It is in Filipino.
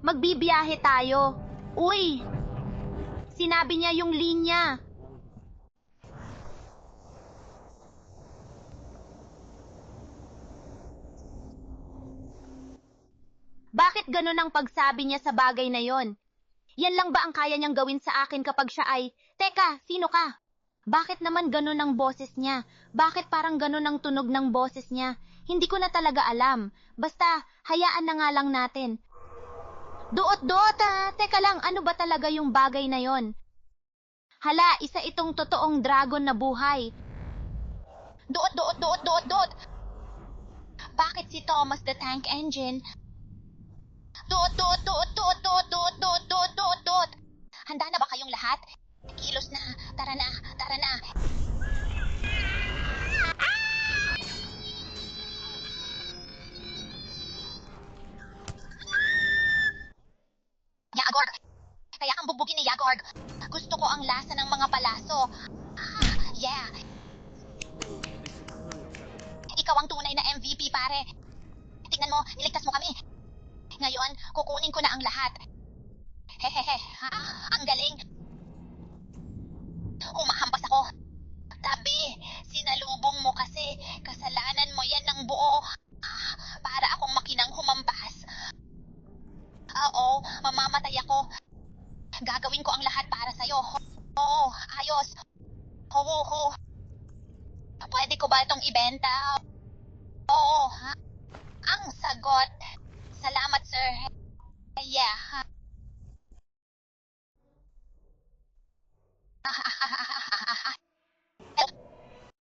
Magbibiyahe tayo. Uy, sinabi niya yung linya. Bakit ganun ang pagsabi niya sa bagay na yon? Yan lang ba ang kaya niyang gawin sa akin kapag siya ay, "Teka, sino ka?" Bakit naman ganun ang boses niya? Bakit parang ganun ang tunog ng boses niya? Hindi ko na talaga alam. Basta, hayaan na nga lang natin. Doot-doot, teka lang, ano ba talaga yung bagay na yon? Hala, isa itong totoong dragon na buhay. Doot. Bakit si Thomas the Tank Engine? Doot. Handa na ba kayong lahat? Kilos na, tara na, tara na. Yagorg! Kaya kang bubugin ni Yagorg. Gusto ko ang lasa ng mga palaso. Yeah. Ikaw ang tunay na MVP, pare. Tingnan mo, niligtas mo kami. Ngayon, kukunin ko na ang lahat. Hehehe, ang galing. Humahampas ako. Tabi, sinalubong mo kasi. Kasalanan mo yan ng buo. Para akong makinang humampas. Oo, mamamatay ako. Gagawin ko ang lahat para sa'yo. Oo, ayos. Oo. Pwede ko ba itong ibenta? Oo, ang sagot. Salamat, sir. Yeah.